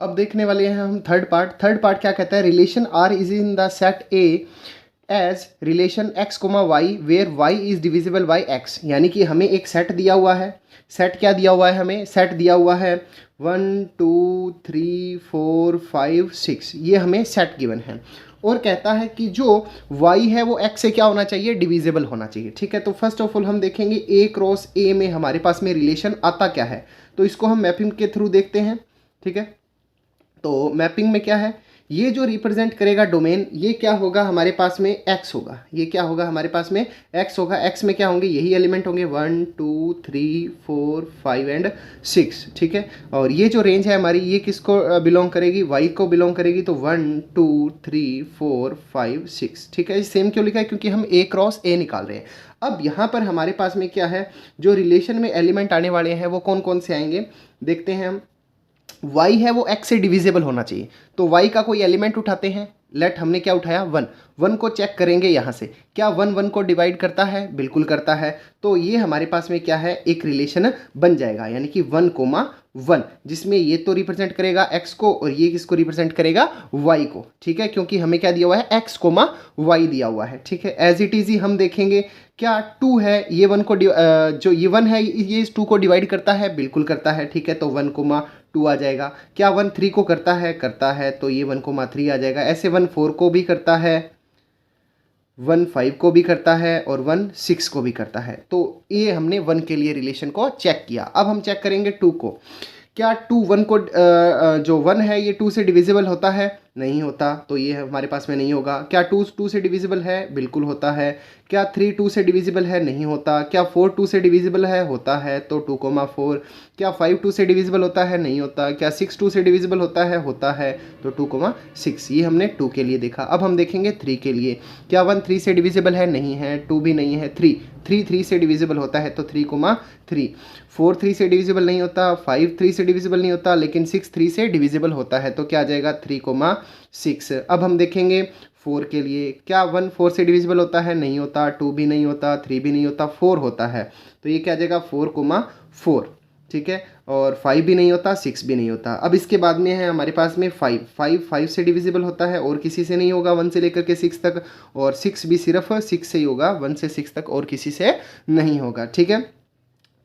अब देखने वाले हैं हम थर्ड पार्ट। थर्ड पार्ट क्या कहता है, relation R is in the set A as relation x comma y where y is divisible by x. यानी कि हमें एक सेट दिया हुआ है। सेट क्या दिया हुआ है, हमें सेट दिया हुआ है 1 2 3 4 5 6, ये हमें सेट गिवन है। और कहता है कि जो y है वो x से क्या होना चाहिए, डिविजिबल होना चाहिए। ठीक है, तो फर्स्ट ऑफ ऑल हम देखेंगे a क्रॉस a में हमारे पास में रिलेशन आता क्या है, तो इसको हम मैपिंग के थ्रू देखते हैं। ठीक है, तो मैपिंग में क्या है, ये जो रिप्रेजेंट करेगा डोमेन, ये क्या होगा हमारे पास में x होगा। ये क्या होगा हमारे पास में x होगा। x में क्या होंगे, यही एलिमेंट होंगे 1 2 3 4 5 एंड 6। ठीक है, और ये जो रेंज है हमारी, ये किसको बिलोंग करेगी, y को बिलोंग करेगी। तो 1 2 3 4 5 6। ठीक है, सेम क्यों लिखा है, क्योंकि हम a क्रॉस a निकाल रहे हैं। अब यहाँ पर हमारे पास में क्या है, जो रिलेशन में एलिमेंट आने वाले हैं वो कौन कौन से आएंगे, देखते हैं हम। y है वो x से डिविजिबल होना चाहिए, तो y का कोई एलिमेंट उठाते हैं। लेट हमने क्या उठाया, 1। 1 को चेक करेंगे यहाँ से, क्या 1 1 को डिवाइड करता है, बिल्कुल करता है। तो ये हमारे पास में क्या है, एक रिलेशन बन जाएगा, यानी कि 1 कोमा 1, जिसमें ये तो रिप्रेजेंट करेगा x को और ये किसको रिप्रेजेंट करेगा, y को। ठीक है, क्योंकि हमें क्या दिया हुआ है, x कोमा y दिया हुआ है। ठीक है, एज इट इज ही हम देखेंगे, क्या 2 है, ये 1 को जो ये 1 है ये इस 2 को डिवाइड करता है, बिल्कुल करता है। ठीक है, तो 1 कोमा 2 आ जाएगा। क्या 1 3 को करता है, करता है, तो ये 1 कोमा 3 आ जाएगा। ऐसे 1 4 को भी करता है, 1 5 को भी करता है और 1 6 को भी करता है। तो ये हमने 1 के लिए रिलेशन को चेक किया। अब हम चेक करेंगे 2 को, क्या 2 1 को जो 1 है ये 2 से डिविजिबल होता है, नहीं होता, तो ये हमारे पास में नहीं होगा। क्या 2 2 से डिविजिबल है, बिल्कुल होता है। क्या 3 2 से डिविजिबल है, नहीं होता। क्या 4 2 से डिविजिबल है, होता है, तो 2 4। क्या 5 2 से डिविजिबल होता है, नहीं होता। क्या 6 2 से डिविजिबल होता है, तो 2 6। ये हमने 2 के लिए देखा। अब हम देखेंगे 3 के लिए, क्या 1 3 से डिविजिबल है, नहीं है। 2 भी नहीं है। 3 3 से डिविजिबल होता है, तो 3 3। 4 3 से डिविजिबल नहीं होता, 5 3 से डिविजिबल नहीं होता, लेकिन 6 3 से डिविजिबल होता है, तो क्या आ जाएगा 3 6। अब हम देखेंगे 4 के लिए, क्या 1 4 से डिविजिबल होता है, नहीं होता। 2 भी नहीं होता, 3 भी नहीं होता, 4 होता है, तो ये क्या आ जाएगा 4 4। ठीक है, और 5 भी नहीं होता, 6 भी नहीं होता। अब इसके बाद में है हमारे पास में 5 5 से डिविजिबल होता है और किसी से नहीं होगा 1 से लेकर के 6 तक, और 6 भी सिर्फ 6 से ही होगा, 1 से 6 तक और किसी से नहीं होगा। ठीक है,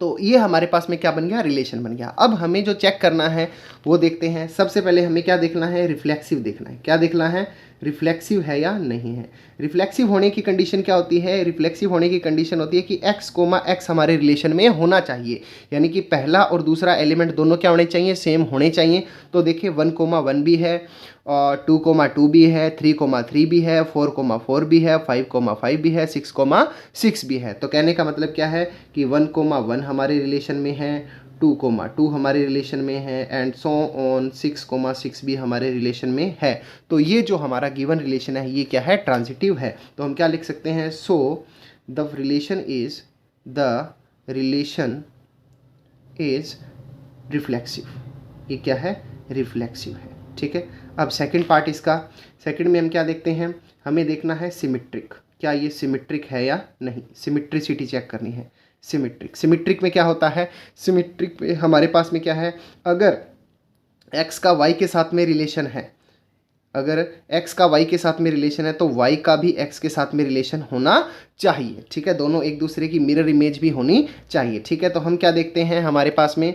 तो ये हमारे पास में क्या बन गया, रिलेशन बन गया। अब हमें जो चेक करना है वो देखते हैं। सबसे पहले हमें क्या देखना है, रिफ्लेक्सिव देखना है। क्या देखना है, रिफ्लेक्सिव है या नहीं है। रिफ्लेक्सिव होने की कंडीशन क्या होती है, रिफ्लेक्सिव होने की कंडीशन होती है कि x कोमा x हमारे रिलेशन में होना चाहिए, यानी कि पहला और दूसरा एलिमेंट दोनों क्या होने चाहिए, सेम होने चाहिए। तो देखिए 1 1 भी है, और 2 2 भी है, 3 3 भी है, 4 4 भी है, 5 5 भी है, 6 6 भी है। तो कहने का मतलब क्या है कि 1 1 हमारे रिलेशन में है, 2 2 हमारे रिलेशन में है, एंड सो ऑन 6 6 भी हमारे रिलेशन में है। तो ये जो हमारा गिवन रिलेशन है ये क्या है, ट्रांजिटिव है। तो हम क्या लिख सकते हैं, so the relation is reflexive. ये क्या है, रिफ्लेक्सिव है। ठीक है, अब सेकंड पार्ट इसका, सेकंड में हम क्या देखते हैं, हमें देखना है सिमिट्रिक। क्या ये सिमिट्रिक है या नहीं, सिमिट्रिसिटी चेक करनी है। सिमिट्रिक में क्या होता है, सिमिट्रिक में हमारे पास में क्या है, अगर x का y के साथ में रिलेशन है, अगर x का y के साथ में रिलेशन है तो y का भी x के साथ में रिलेशन होना चाहिए। ठीक है, दोनों एक दूसरे की मिरर इमेज भी होनी चाहिए। ठीक है, तो हम क्या देखते हैं, हमारे पास में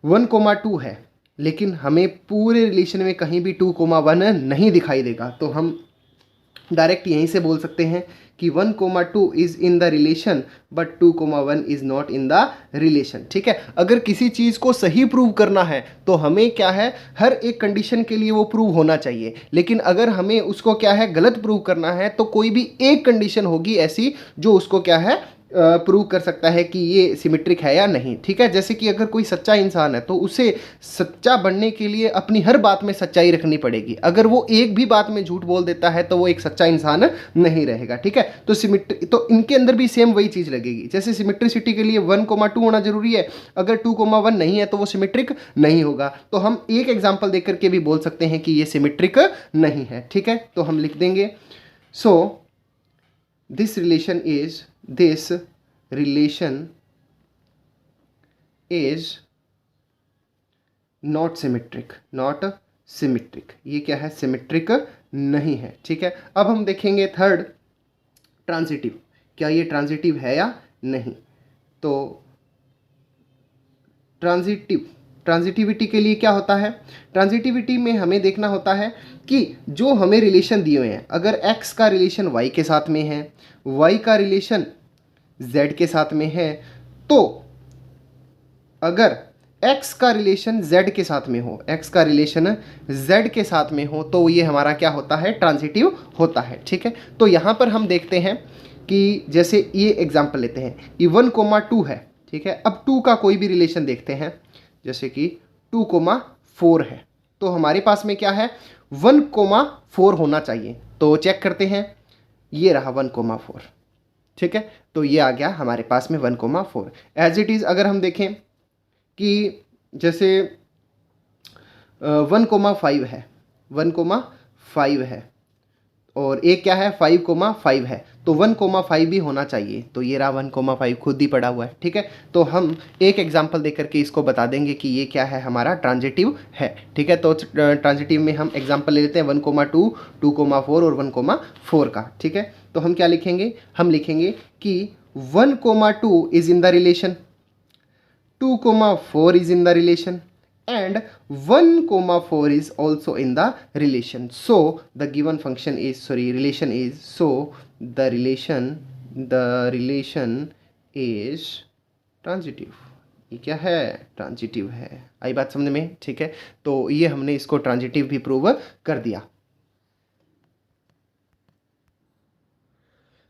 1 2 है, लेकिन हमें पूरे रिलेशन में कहीं भी 2 1 नहीं दिखाई देगा, तो हम डायरेक्ट यहीं से बोल सकते हैं कि 1 2 is in the relation but 2 1 is not in the relation. ठीक है, अगर किसी चीज़ को सही प्रूव करना है तो हमें क्या है, हर एक कंडीशन के लिए वो प्रूव होना चाहिए, लेकिन अगर हमें उसको क्या है, गलत प्रूव करना है तो कोई भी एक कंडीशन होगी ऐसी जो उसको क्या है, प्रूव कर सकता है कि ये सिमेट्रिक है या नहीं। ठीक है, जैसे कि अगर कोई सच्चा इंसान है तो उसे सच्चा बनने के लिए अपनी हर बात में सच्चाई रखनी पड़ेगी। अगर वो एक भी बात में झूठ बोल देता है तो वो एक सच्चा इंसान नहीं रहेगा। ठीक है, तो सिमेट्री, तो इनके अंदर भी सेम वही चीज़ लगेगी। जैसे सिमेट्रिसिटी के लिए 1 2 होना जरूरी है, अगर 2 1 नहीं है तो वो सिमेट्रिक नहीं होगा। तो हम एक एग्जाम्पल देख करके भी बोल सकते हैं कि ये सिमेट्रिक नहीं है। ठीक है, तो हम लिख देंगे, सो this relation is not symmetric, not symmetric, ये क्या है, सिमेट्रिक नहीं है। ठीक है, अब हम देखेंगे थर्ड, ट्रांजिटिव, क्या ये ट्रांजिटिव है या नहीं। तो ट्रांजिटिविटी के लिए क्या होता है, ट्रांजिटिविटी में हमें देखना होता है कि जो हमें रिलेशन दिए हुए हैं, अगर x का रिलेशन y के साथ में है, y का रिलेशन z के साथ में है, तो अगर x का रिलेशन z के साथ में हो, x का रिलेशन z के साथ में हो, तो ये हमारा क्या होता है, ट्रांजिटिव होता है। ठीक है, तो यहाँ पर हम देखते हैं कि जैसे ये एग्जाम्पल लेते हैं, ये 1,2 है। ठीक है, अब 2 का कोई भी रिलेशन देखते हैं, जैसे कि 2,4 है, तो हमारे पास में क्या है, 1,4 होना चाहिए। तो चेक करते हैं, ये रहा 1,4। ठीक है, तो ये आ गया हमारे पास में 1,4। एज इट इज़ अगर हम देखें कि जैसे 1,5 है, 1,5 है, और एक क्या है, 5,5 है, तो 1,5 भी होना चाहिए। तो ये रहा 1,5 खुद ही पड़ा हुआ है। ठीक है, तो हम एक एग्जांपल दे करके इसको बता देंगे कि ये क्या है, हमारा ट्रांजिटिव है। ठीक है, तो ट्रांजिटिव में हम एग्जांपल ले लेते हैं 1,2, 2,4 और 1,4 का। ठीक है, तो हम क्या लिखेंगे, हम लिखेंगे कि 1,2 is in the relation, 2,4 is in the relation, and 1,4 is also in the relation. So the given function is, relation is, so the relation is transitive. ये क्या है, ट्रांजिटिव है। आई बात समझ में। ठीक है, तो ये हमने इसको ट्रांजिटिव भी प्रूव कर दिया।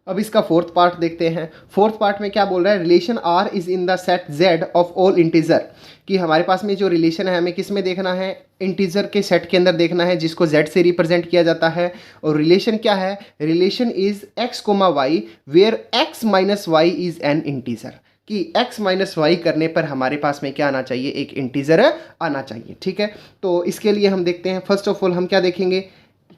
अब इसका फोर्थ पार्ट देखते हैं। फोर्थ पार्ट में क्या बोल रहा है, relation R is in the set Z of all integer, कि हमारे पास में जो रिलेशन है हमें किस में देखना है, इंटीजर के सेट के अंदर देखना है, जिसको जेड से रिप्रेजेंट किया जाता है। और रिलेशन क्या है, relation is x comma y where x minus y is an integer, कि x माइनस वाई करने पर हमारे पास में क्या आना चाहिए, एक इंटीजर आना चाहिए। ठीक है, तो इसके लिए हम देखते हैं, फर्स्ट ऑफ ऑल हम क्या देखेंगे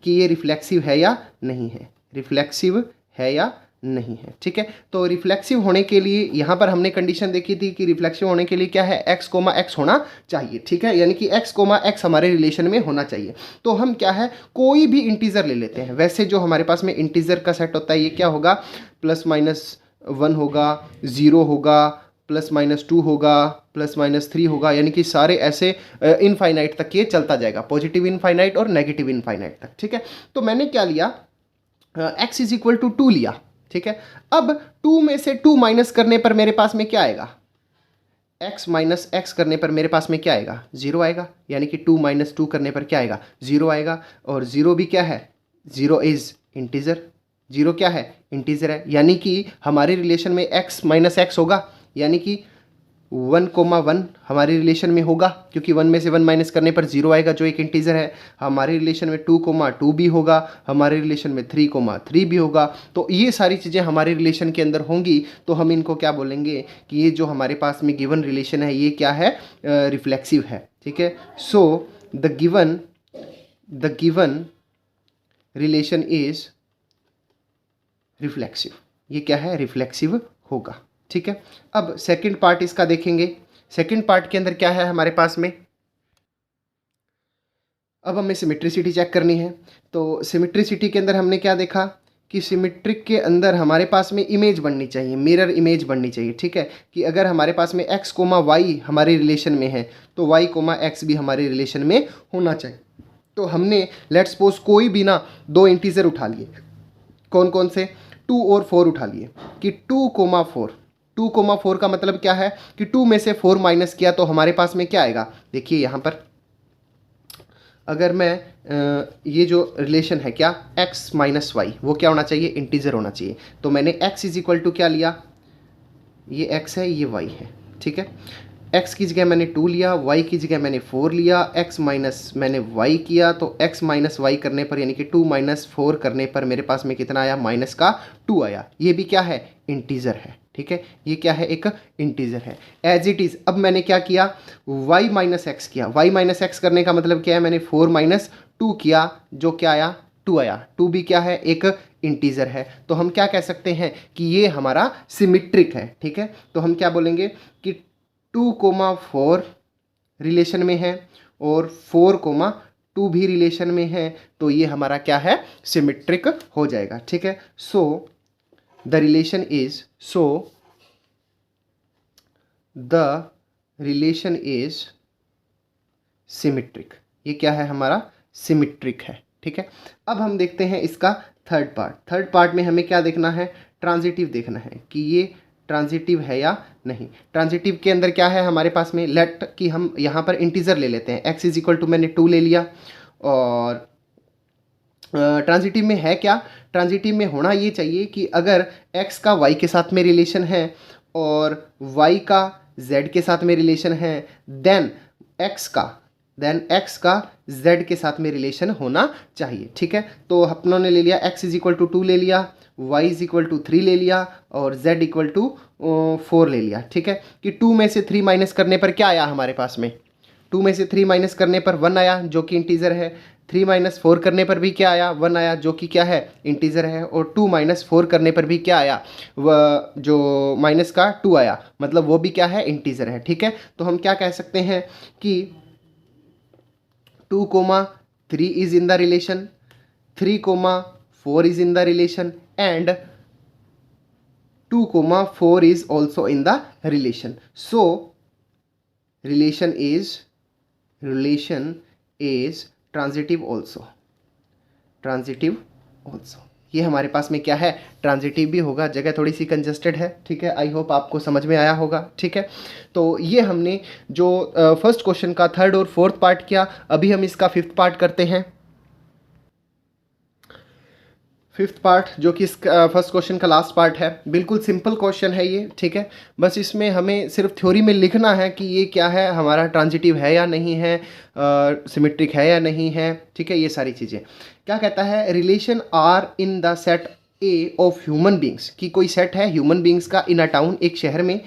कि ये रिफ्लेक्सिव है या नहीं है, रिफ्लेक्सिव है या नहीं है। ठीक है, तो रिफ्लेक्सिव होने के लिए यहाँ पर हमने कंडीशन देखी थी कि रिफ्लेक्सिव होने के लिए क्या है, x कोमा x होना चाहिए। ठीक है, यानी कि x कोमा x हमारे रिलेशन में होना चाहिए। तो हम क्या है, कोई भी इंटीजर ले लेते हैं। वैसे जो हमारे पास में इंटीजर का सेट होता है ये क्या होगा, +-1 होगा, 0 होगा, +-2 होगा, +-3 होगा, यानी कि सारे ऐसे इनफाइनाइट तक ये चलता जाएगा, पॉजिटिव इनफाइनाइट और नेगेटिव इनफाइनाइट तक। ठीक है, तो मैंने क्या लिया, x इज इक्वल टू 2 लिया। ठीक है, अब 2 में से 2 माइनस करने पर मेरे पास में क्या आएगा, x माइनस x करने पर मेरे पास में क्या आएगा, 0 आएगा, यानी कि 2 माइनस 2 करने पर क्या आएगा, 0 आएगा। और 0 भी क्या है, 0 इज इंटीजर, 0 क्या है, इंटीजर है, यानी कि हमारे रिलेशन में x माइनस x होगा, यानी कि 1,1 हमारे रिलेशन में होगा, क्योंकि 1 में से 1 माइनस करने पर 0 आएगा जो एक इंटीजर है। हमारे रिलेशन में 2,2 भी होगा, हमारे रिलेशन में 3,3 भी होगा। तो ये सारी चीज़ें हमारे रिलेशन के अंदर होंगी, तो हम इनको क्या बोलेंगे कि ये जो हमारे पास में गिवन रिलेशन है ये क्या है, रिफ्लेक्सिव है। ठीक है, so the given relation is reflexive, ये क्या है, रिफ्लेक्सिव होगा। ठीक है, अब सेकंड पार्ट इसका देखेंगे। सेकंड पार्ट के अंदर क्या है हमारे पास में, अब हमें सिमेट्रिसिटी चेक करनी है। तो सिमेट्रिसिटी के अंदर हमने क्या देखा कि सिमेट्रिक के अंदर हमारे पास में इमेज बननी चाहिए, मिरर इमेज बननी चाहिए। ठीक है, कि अगर हमारे पास में x कोमा y हमारे रिलेशन में है तो y कोमा x भी हमारे रिलेशन में होना चाहिए। तो हमने लेट्स सपोज कोई भी ना 2 इंटीजर उठा लिए, कौन कौन से, 2 और 4 उठा लिए, कि 2,4, 2,4 का मतलब क्या है कि 2 में से 4 माइनस किया तो हमारे पास में क्या आएगा। देखिए यहाँ पर अगर मैं ये जो रिलेशन है क्या, x माइनस वाई, वो क्या होना चाहिए, इंटीजर होना चाहिए। तो मैंने x इज इक्वल टू क्या लिया, ये x है, ये y है। ठीक है, x की जगह मैंने 2 लिया, y की जगह मैंने 4 लिया, x माइनस मैंने y किया, तो x माइनस वाई करने पर यानी कि 2 माइनस 4 करने पर मेरे पास में कितना आया, माइनस का 2 आया। ये भी क्या है, इंटीजर है। ठीक है, ये क्या है, एक इंटीजर है। एज इट इज़ अब मैंने क्या किया, y माइनस एक्स किया, y माइनस एक्स करने का मतलब क्या है, मैंने 4 माइनस 2 किया, जो क्या आया, 2 आया। 2 भी क्या है, एक इंटीजर है। तो हम क्या कह सकते हैं कि ये हमारा सिमेट्रिक है। ठीक है, तो हम क्या बोलेंगे कि 2,4 रिलेशन में है, और 4,2 भी रिलेशन में है, तो ये हमारा क्या है, सिमेट्रिक हो जाएगा। ठीक है, so the relation is symmetric. ये क्या है हमारा, सिमेट्रिक है। ठीक है, अब हम देखते हैं इसका थर्ड पार्ट में हमें क्या देखना है, ट्रांजिटिव देखना है कि ये ट्रांजिटिव है या नहीं। ट्रांजिटिव के अंदर क्या है हमारे पास में, लेट कि हम यहाँ पर इंटीजर ले लेते हैं, x इज इक्वल टू मैंने 2 ले लिया। और ट्रांजिटिव में है क्या, ट्रांजिटिव में होना ये चाहिए कि अगर x का y के साथ में रिलेशन है और y का z के साथ में रिलेशन है, देन x का z के साथ में रिलेशन होना चाहिए। ठीक है, तो अपनों ने ले लिया x इज इक्वल टू 2 ले लिया, y इज इक्वल टू 3 ले लिया और z इक्वल टू 4 ले लिया। ठीक है, कि 2 में से 3 माइनस करने पर क्या आया हमारे पास में, 2 में से 3 माइनस करने पर 1 आया जो कि इंटीजर है, 3 माइनस 4 करने पर भी क्या आया, 1 आया जो कि क्या है, इंटीजर है। और 2 माइनस 4 करने पर भी क्या आया, वह जो माइनस का 2 आया, मतलब वो भी क्या है, इंटीजर है। ठीक है, तो हम क्या कह सकते हैं कि 2,3 is in the relation, 3,4 is in the relation and 2,4 is also in the relation. So relation is transitive also. ये हमारे पास में क्या है, ट्रांजिटिव भी होगा। जगह थोड़ी सी कंजस्टेड है। ठीक है, आई होप आपको समझ में आया होगा। ठीक है, तो ये हमने जो फर्स्ट क्वेश्चन का थर्ड और फोर्थ पार्ट किया, अभी हम इसका फिफ्थ पार्ट करते हैं। फिफ्थ पार्ट जो कि इसका फर्स्ट क्वेश्चन का लास्ट पार्ट है, बिल्कुल सिंपल क्वेश्चन है ये। ठीक है, बस इसमें हमें सिर्फ थ्योरी में लिखना है कि ये क्या है, हमारा ट्रांजिटिव है या नहीं है, सिमेट्रिक है या नहीं है। ठीक है, ये सारी चीज़ें। क्या कहता है, relation R in the set A of human beings, कि कोई सेट है ह्यूमन बींग्स का इन अ टाउन, एक शहर में,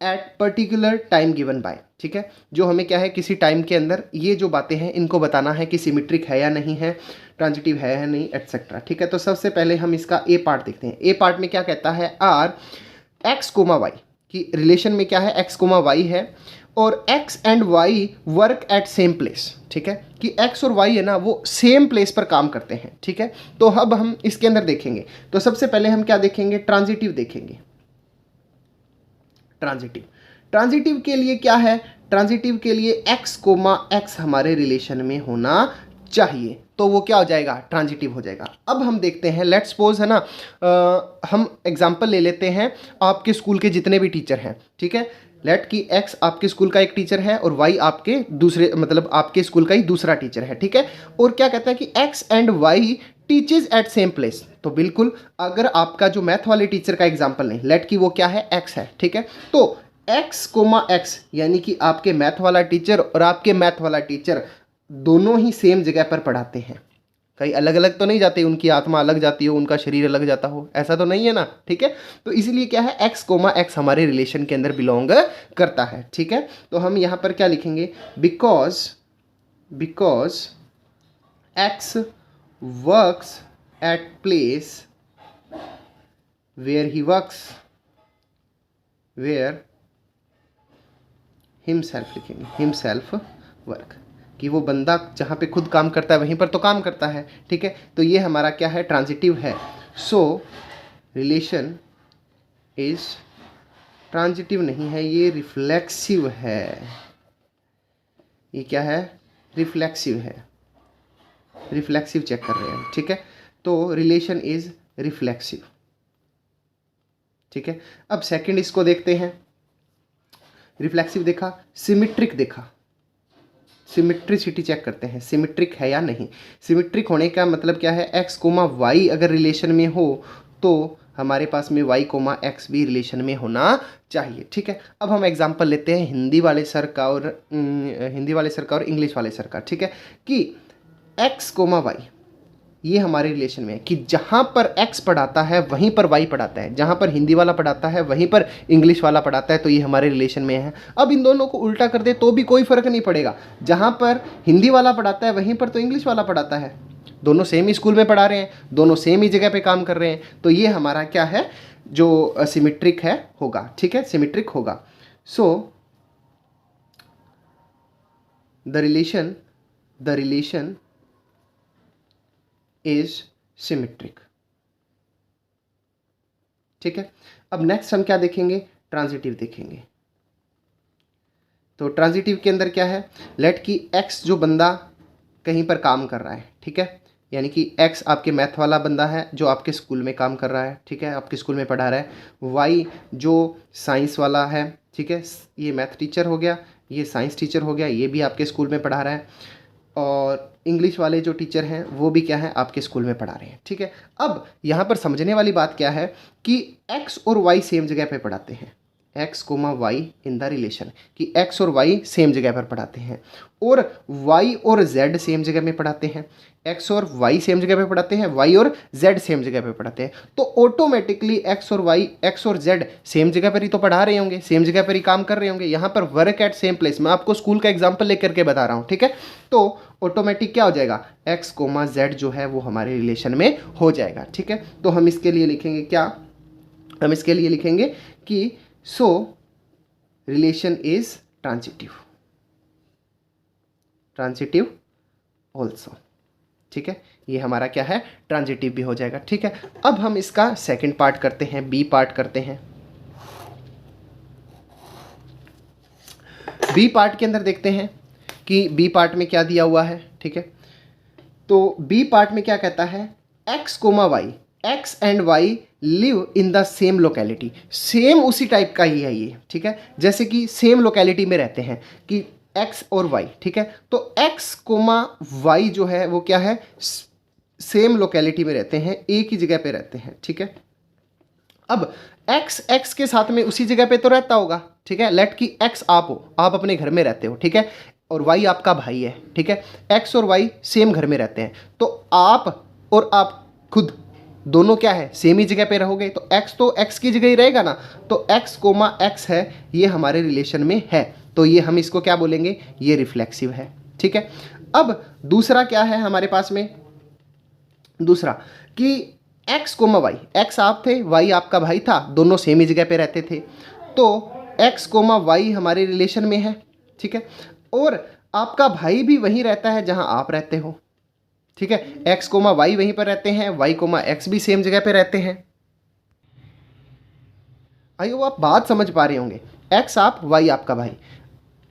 at particular time given by. ठीक है, जो हमें क्या है, किसी टाइम के अंदर ये जो बातें हैं इनको बताना है कि सिमेट्रिक है या नहीं है, ट्रांजिटिव है या नहीं, एटसेट्रा। ठीक है, तो सबसे पहले हम इसका ए पार्ट देखते हैं। ए पार्ट में क्या कहता है, आर एक्स कोमा वाई, कि रिलेशन में क्या है, एक्स कोमा वाई है और x and y work at same place. ठीक है, कि एक्स और वाई है ना, वो सेम प्लेस पर काम करते हैं। ठीक है, तो अब हम इसके अंदर देखेंगे, तो सबसे पहले हम क्या देखेंगे, ट्रांजिटिव देखेंगे। ट्रांजिटिव के लिए क्या है, ट्रांजिटिव के लिए x कोमा x हमारे रिलेशन में होना चाहिए, तो वो क्या हो जाएगा, ट्रांजिटिव हो जाएगा। अब हम देखते हैं, लेट्स सपोज है ना, हम एग्जांपल ले लेते हैं, आपके स्कूल के जितने भी टीचर हैं। ठीक है, लेट कि x आपके स्कूल का एक टीचर है और y आपके दूसरे, मतलब आपके स्कूल का ही दूसरा टीचर है। ठीक है, और क्या कहता है कि x and y teaches at same place. तो बिल्कुल, अगर आपका जो मैथ वाले टीचर का एग्जाम्पल नहीं, लेट कि वो क्या है, x है। ठीक है, तो x कोमा x यानी कि आपके मैथ वाला टीचर और आपके मैथ वाला टीचर दोनों ही सेम जगह पर पढ़ाते हैं। कहीं अलग अलग तो नहीं जाते, उनकी आत्मा अलग जाती हो, उनका शरीर अलग जाता हो, ऐसा तो नहीं है ना। ठीक है, तो इसीलिए क्या है, x कोमा x हमारे रिलेशन के अंदर बिलोंग करता है। ठीक है, तो हम यहाँ पर क्या लिखेंगे, because x works at place where himself लिखेंगे, himself work, कि वो बंदा जहाँ पे खुद काम करता है वहीं पर तो काम करता है। ठीक है, तो ये हमारा क्या है, ट्रांजिटिव है। सो रिलेशन इज ट्रांजिटिव नहीं है, ये रिफ्लेक्सिव है। ये क्या है, रिफ्लेक्सिव है, रिफ्लेक्सिव चेक कर रहे हैं। ठीक है, तो रिलेशन इज रिफ्लेक्सिव। ठीक है, अब सेकंड इसको देखते हैं, रिफ्लेक्सिव देखा, सिमेट्रिक देखा, सिमेट्रिसिटी चेक करते हैं, सिमेट्रिक है या नहीं। सिमेट्रिक होने का मतलब क्या है, x कोमा y अगर रिलेशन में हो तो हमारे पास में y कोमा x भी रिलेशन में होना चाहिए। ठीक है, अब हम एग्जांपल लेते हैं हिंदी वाले सर का और इंग्लिश वाले सर का। ठीक है, कि x कोमा y ये हमारे रिलेशन में है, कि जहाँ पर x पढ़ाता है वहीं पर y पढ़ाता है, जहाँ पर हिंदी वाला पढ़ाता है वहीं पर इंग्लिश वाला पढ़ाता है, तो ये हमारे रिलेशन में है। अब इन दोनों को उल्टा कर दे तो भी कोई फ़र्क नहीं पड़ेगा, जहाँ पर हिंदी वाला पढ़ाता है वहीं पर तो इंग्लिश वाला पढ़ाता है, दोनों सेम ही स्कूल में पढ़ा रहे हैं, दोनों सेम ही जगह पर काम कर रहे हैं, तो ये हमारा क्या है, जो सिमेट्रिक है होगा। ठीक है, सिमेट्रिक होगा। So the relation is symmetric. ठीक है, अब नेक्स्ट हम क्या देखेंगे, ट्रांजिटिव देखेंगे। तो ट्रांजिटिव के अंदर क्या है, लेट की एक्स जो बंदा कहीं पर काम कर रहा है, ठीक है, यानी कि एक्स आपके मैथ वाला बंदा है जो आपके स्कूल में काम कर रहा है, ठीक है, आपके स्कूल में पढ़ा रहा है। वाई जो साइंस वाला है, ठीक है, ये मैथ टीचर हो गया, ये साइंस टीचर हो गया, ये भी आपके स्कूल में पढ़ा रहा है। और इंग्लिश वाले जो टीचर हैं वो भी क्या है, आपके स्कूल में पढ़ा रहे हैं। ठीक है, अब यहाँ पर समझने वाली बात क्या है कि एक्स और वाई सेम जगह पे पढ़ाते हैं, x comma y in the relation, कि एक्स और वाई सेम जगह पर पढ़ाते हैं, और वाई और जेड सेम जगह में पढ़ाते हैं, एक्स और वाई सेम जगह पे पढ़ाते हैं, वाई और जेड सेम जगह पे पढ़ाते हैं। तो ऑटोमेटिकली एक्स और वाई, एक्स और जेड सेम जगह पर ही तो पढ़ा रहे होंगे, सेम जगह पर ही काम कर रहे होंगे। यहाँ पर वर्क एट सेम प्लेस, मैं आपको स्कूल का एग्जाम्पल लेकर के बता रहा हूँ। ठीक है, तो ऑटोमेटिक क्या हो जाएगा, एक्स कोमा जेड जो है वो हमारे रिलेशन में हो जाएगा। ठीक है, तो हम इसके लिए लिखेंगे क्या, हम इसके लिए लिखेंगे कि सो relation is transitive, transitive also. ठीक है, ये हमारा क्या है, ट्रांजिटिव भी हो जाएगा। ठीक है, अब हम इसका सेकंड पार्ट करते हैं, बी पार्ट करते हैं। बी पार्ट के अंदर देखते हैं कि बी पार्ट में क्या दिया हुआ है। ठीक है, तो बी पार्ट में क्या कहता है, x comma y, x and y live in the same locality, same उसी टाइप का ही है ये। ठीक है, जैसे कि सेम लोकेलिटी में रहते हैं कि एक्स और वाई। ठीक है, तो एक्स कोमा वाई जो है वो क्या है, सेम लोकेलिटी में रहते हैं, एक ही जगह पे रहते हैं। ठीक है, अब एक्स एक्स के साथ में उसी जगह पे तो रहता होगा। ठीक है, लेट की एक्स आप हो, आप अपने घर में रहते हो। ठीक है, और वाई आपका भाई है। ठीक है, एक्स और वाई सेम घर में रहते हैं, तो आप और आप खुद दोनों क्या है, सेम ही जगह पे रहोगे, तो एक्स तो एक्स की जगह ही रहेगा ना। तो एक्स कोमा एक्स है, ये हमारे रिलेशन में है, तो ये हम इसको क्या बोलेंगे, ये रिफ्लेक्सिव है। ठीक है, अब दूसरा क्या है हमारे पास में, दूसरा कि एक्स कोमा वाई, एक्स आप थे, वाई आपका भाई था, दोनों सेम ही जगह पे रहते थे, तो एक्स कोमा वाई हमारे रिलेशन में है। ठीक है, और आपका भाई भी वहीं रहता है जहां आप रहते हो। ठीक है, एक्स कोमा वाई वहीं पर रहते हैं, वाई कोमा एक्स भी सेम जगह पे रहते हैं। आइयो आप बात समझ पा रहे होंगे, एक्स आप, वाई आपका भाई,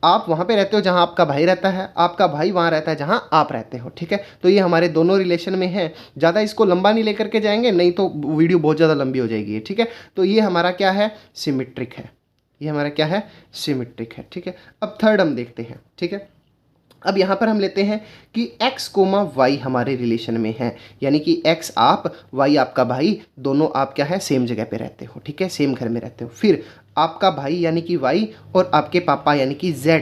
आप वहाँ पे रहते हो जहाँ आपका भाई रहता है, आपका भाई वहाँ रहता है जहाँ आप रहते हो। ठीक है, तो ये हमारे दोनों रिलेशन में है। ज़्यादा इसको लंबा नहीं लेकर के जाएंगे, नहीं तो वीडियो बहुत ज़्यादा लंबी हो जाएगी। ठीक है, तो ये हमारा क्या है, सिमेट्रिक है, ये हमारा क्या है, सिमेट्रिक है। ठीक है, अब थर्ड हम देखते हैं। ठीक है, अब यहाँ पर हम लेते हैं कि x कोमा वाई हमारे रिलेशन में है, यानी कि x आप, y आपका भाई, दोनों आप क्या है, सेम जगह पे रहते हो। ठीक है, सेम घर में रहते हो। फिर आपका भाई यानी कि y और आपके पापा यानी कि z,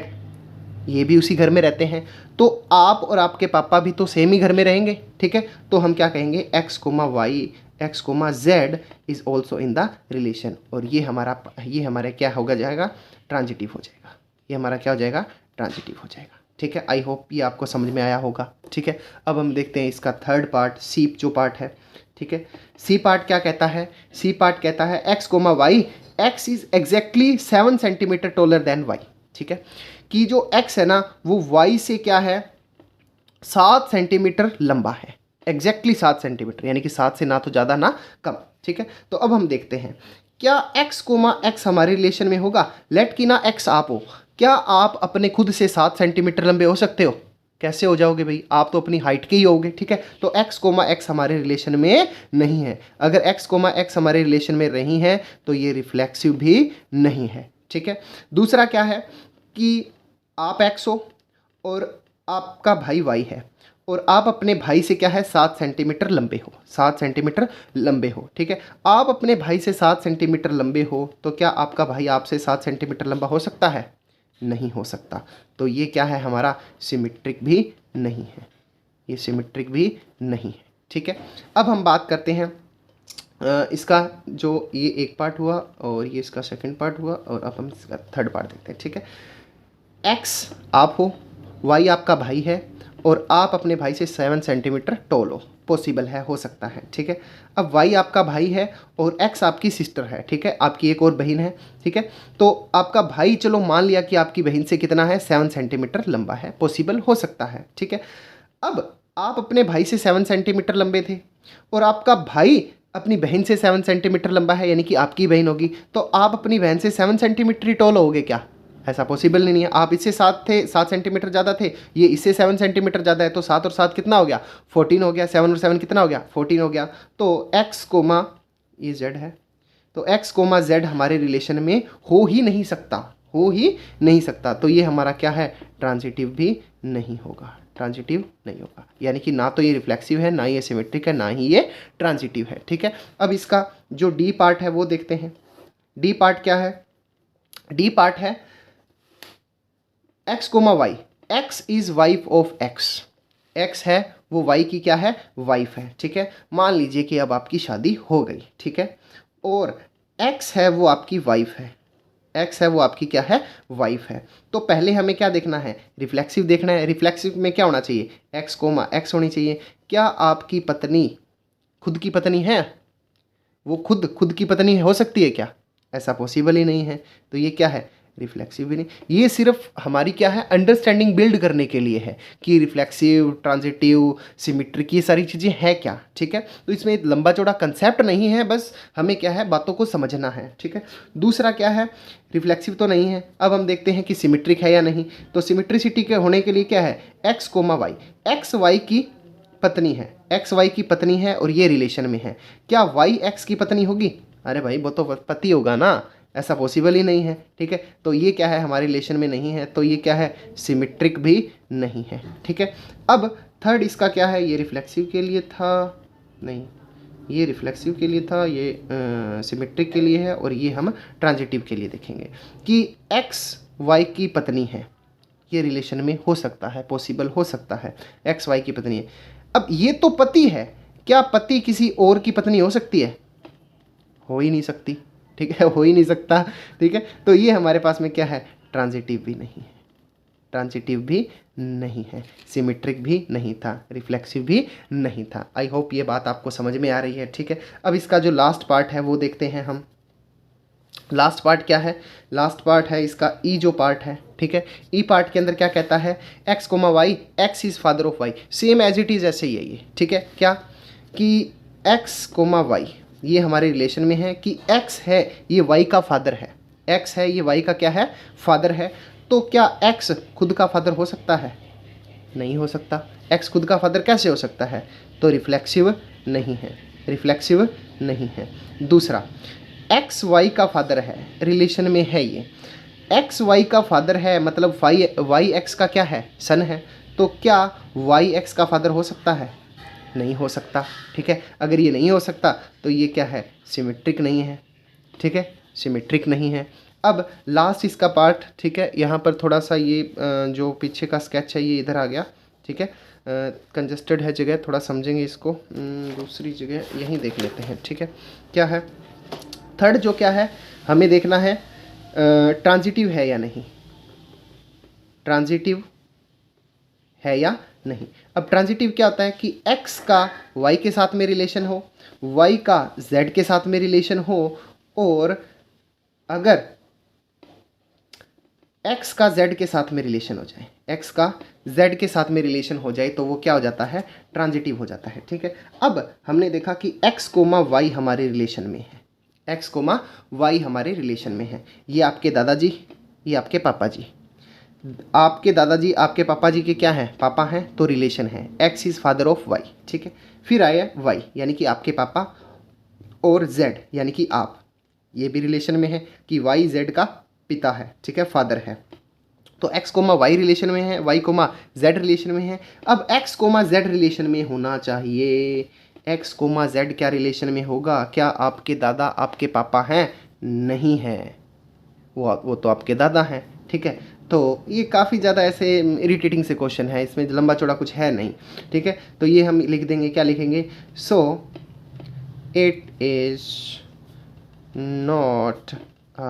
ये भी उसी घर में रहते हैं, तो आप और आपके पापा भी तो सेम ही घर में रहेंगे। ठीक है, तो हम क्या कहेंगे, x comma y, x comma z is also in the relation, और ये हमारा क्या होगा जाएगा, ट्रांजिटिव हो जाएगा। ये हमारा क्या हो जाएगा, ट्रांजिटिव हो जाएगा। ठीक है, आई होप ये आपको समझ में आया होगा। ठीक है, अब हम देखते हैं इसका थर्ड पार्ट, सी जो पार्ट है। ठीक है, सी पार्ट क्या कहता है, सी पार्ट कहता है x comma y, x is exactly 7 centimetre taller than y. ठीक है, कि जो एक्स है ना वो वाई से क्या है, 7 सेंटीमीटर लंबा है, एग्जैक्टली 7 सेंटीमीटर, यानी कि 7 से ना तो ज़्यादा ना कम। ठीक है, तो अब हम देखते हैं क्या एक्स कोमा एक्स हमारे रिलेशन में होगा। लेट की ना एक्स आप हो, क्या आप अपने खुद से 7 सेंटीमीटर लंबे हो सकते हो, कैसे हो जाओगे भाई, आप तो अपनी हाइट के ही होगे। ठीक है, तो एक्स कोमा एक्स हमारे रिलेशन में नहीं है। अगर एक्स कोमा एक्स हमारे रिलेशन में नहीं है तो ये रिफ्लेक्सिव भी नहीं है। ठीक है, दूसरा क्या है कि आप एक्स हो और आपका भाई वाई है, और आप अपने भाई से क्या है, 7 सेंटीमीटर लंबे हो, 7 सेंटीमीटर लंबे हो। ठीक है, आप अपने भाई से 7 सेंटीमीटर लंबे हो, तो क्या आपका भाई आपसे 7 सेंटीमीटर लंबा हो सकता है, नहीं हो सकता। तो ये क्या है, हमारा सिमेट्रिक भी नहीं है, ये सिमेट्रिक भी नहीं है। ठीक है, अब हम बात करते हैं इसका, जो ये एक पार्ट हुआ और ये इसका सेकंड पार्ट हुआ, और अब हम इसका थर्ड पार्ट देखते हैं। ठीक है, एक्स आप हो, वाई आपका भाई है, और आप अपने भाई से 7 सेंटीमीटर टॉल हो, पॉसिबल है, हो सकता है, ठीक है। अब y आपका भाई है और x आपकी सिस्टर है, ठीक है, आपकी एक और बहन है, ठीक है। तो आपका भाई, चलो मान लिया कि आपकी बहन से कितना है, 7 सेंटीमीटर लंबा है, पॉसिबल हो सकता है, ठीक है। अब आप अपने भाई से 7 सेंटीमीटर लंबे थे और आपका भाई अपनी बहन से 7 सेंटीमीटर लंबा है, यानी कि आपकी बहन होगी, तो आप अपनी बहन से 7 सेंटीमीटर ही टॉल होगे क्या? ऐसा पॉसिबल नहीं है। आप इससे 7 सेंटीमीटर ज़्यादा थे, ये इससे 7 सेंटीमीटर ज़्यादा है, तो 7 और 7 कितना हो गया, 14 हो गया। 7 और 7 कितना हो गया, 14 हो गया। तो x कोमा, ये z है, तो x कोमा z हमारे रिलेशन में हो ही नहीं सकता, हो ही नहीं सकता। तो ये हमारा क्या है, ट्रांजिटिव भी नहीं होगा, ट्रांजिटिव नहीं होगा, यानी कि ना तो ये रिफ्लेक्सिव है, ना ये सिमेट्रिक है, ना ही ये ट्रांजिटिव है, ठीक है। अब इसका जो डी पार्ट है वो देखते हैं। डी पार्ट क्या है, डी पार्ट है x comma y, x is wife of x, x है वो y की क्या है, वाइफ है, ठीक है। मान लीजिए कि अब आपकी शादी हो गई, ठीक है, और x है वो आपकी वाइफ है, x है वो आपकी क्या है, वाइफ है। तो पहले हमें क्या देखना है, रिफ्लेक्सिव देखना है। रिफ्लेक्सिव में क्या होना चाहिए, x कोमा x होनी चाहिए। क्या आपकी पत्नी खुद की पत्नी है, वो खुद की पत्नी हो सकती है क्या? ऐसा पॉसिबल ही नहीं है। तो ये क्या है, रिफ्लेक्सिव भी नहीं। ये सिर्फ हमारी क्या है, अंडरस्टैंडिंग बिल्ड करने के लिए है कि रिफ्लेक्सिव, ट्रांजिटिव, सिमेट्रिक, ये सारी चीज़ें हैं क्या, ठीक है। तो इसमें एक लंबा चौड़ा कंसेप्ट नहीं है, बस हमें क्या है, बातों को समझना है, ठीक है। दूसरा क्या है, रिफ्लेक्सिव तो नहीं है। अब हम देखते हैं कि सिमेट्रिक है या नहीं। तो सिमेट्रिसिटी के होने के लिए क्या है, x comma y, x y की पत्नी है, एक्स वाई की पत्नी है और ये रिलेशन में है। क्या वाई एक्स की पत्नी होगी? अरे भाई वो तो पति होगा ना, ऐसा पॉसिबल ही नहीं है, ठीक है। तो ये क्या है, हमारे रिलेशन में नहीं है, तो ये क्या है, सिमेट्रिक भी नहीं है, ठीक है। अब थर्ड इसका क्या है, ये रिफ्लेक्सिव के लिए था, नहीं ये रिफ्लेक्सिव के लिए था, ये सिमेट्रिक के लिए है, और ये हम ट्रांजिटिव के लिए देखेंगे कि एक्स वाई की पत्नी है, ये रिलेशन में हो सकता है, पॉसिबल हो सकता है, एक्स वाई की पत्नी है। अब ये तो पति है, क्या पति किसी और की पत्नी हो सकती है? हो ही नहीं सकती, ठीक है, हो ही नहीं सकता, ठीक है। तो ये हमारे पास में क्या है, ट्रांजिटिव भी नहीं है, ट्रांजिटिव भी नहीं है, सिमेट्रिक भी नहीं था, रिफ्लेक्सिव भी नहीं था। आई होप ये बात आपको समझ में आ रही है, ठीक है। अब इसका जो लास्ट पार्ट है वो देखते हैं हम। लास्ट पार्ट क्या है, लास्ट पार्ट है इसका ई जो पार्ट है, ठीक है। ई पार्ट के अंदर क्या कहता है, x comma y, x is father of y, same as it is ऐसे ही है ये, ठीक है। क्या कि एक्स कोमा वाई ये हमारे रिलेशन में है कि एक्स है ये वाई का फादर है, एक्स है ये वाई का क्या है, फादर है। तो क्या एक्स खुद का फादर हो सकता है? नहीं हो सकता। एक्स खुद का फादर कैसे हो सकता है? तो रिफ्लेक्सिव नहीं है, रिफ्लेक्सिव नहीं है। दूसरा, एक्स वाई का फादर है, रिलेशन में है ये, एक्स वाई का फादर है, मतलब वाई एक्स का क्या है, सन है। तो क्या वाई एक्स का फादर हो सकता है? नहीं हो सकता, ठीक है। अगर ये नहीं हो सकता तो ये क्या है, सिमेट्रिक नहीं है, ठीक है, सिमेट्रिक नहीं है। अब लास्ट इसका पार्ट, ठीक है, यहाँ पर थोड़ा सा ये जो पीछे का स्केच है ये इधर आ गया, ठीक है, कंजस्टेड है जगह, थोड़ा समझेंगे इसको, दूसरी जगह यहीं देख लेते हैं, ठीक है। क्या है, थर्ड जो क्या है, हमें देखना है ट्रांजिटिव है या नहीं, ट्रांजिटिव है या नहीं। अब ट्रांजिटिव क्या होता है कि x का y के साथ में रिलेशन हो, y का z के साथ में रिलेशन हो, और अगर x का z के साथ में रिलेशन हो जाए, x का z के साथ में रिलेशन हो जाए तो वो क्या हो जाता है, ट्रांजिटिव हो जाता है, ठीक है। अब हमने देखा कि x कोमा y हमारे रिलेशन में है, x कोमा y हमारे रिलेशन में है। ये आपके दादाजी, ये आपके पापा जी, आपके दादाजी आपके पापा जी के क्या हैं, पापा हैं, तो रिलेशन है, x is father of y, ठीक है। फिर आया वाई यानी कि आपके पापा, और जेड यानी कि आप, ये भी रिलेशन में है कि वाई जेड का पिता है, ठीक है, फादर है। तो एक्स कोमा वाई रिलेशन में है, वाई कोमा जेड रिलेशन में है। अब एक्स कोमा जेड रिलेशन में होना चाहिए, एक्स कोमा जेड क्या रिलेशन में होगा, क्या आपके दादा आपके पापा हैं? नहीं है, वो तो आपके दादा हैं, ठीक है। तो ये काफ़ी ज़्यादा ऐसे इरिटेटिंग से क्वेश्चन है, इसमें लंबा चौड़ा कुछ है नहीं, ठीक है। तो ये हम लिख देंगे, क्या लिखेंगे, so it is not a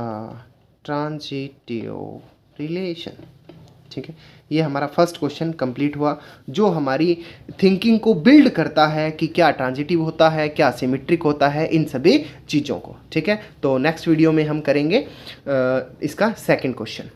transitive relation, ठीक है, ये हमारा फर्स्ट क्वेश्चन कंप्लीट हुआ, जो हमारी थिंकिंग को बिल्ड करता है कि क्या ट्रांजिटिव होता है, क्या सिमेट्रिक होता है, इन सभी चीज़ों को। ठीक है, तो नेक्स्ट वीडियो में हम करेंगे इसका सेकंड क्वेश्चन।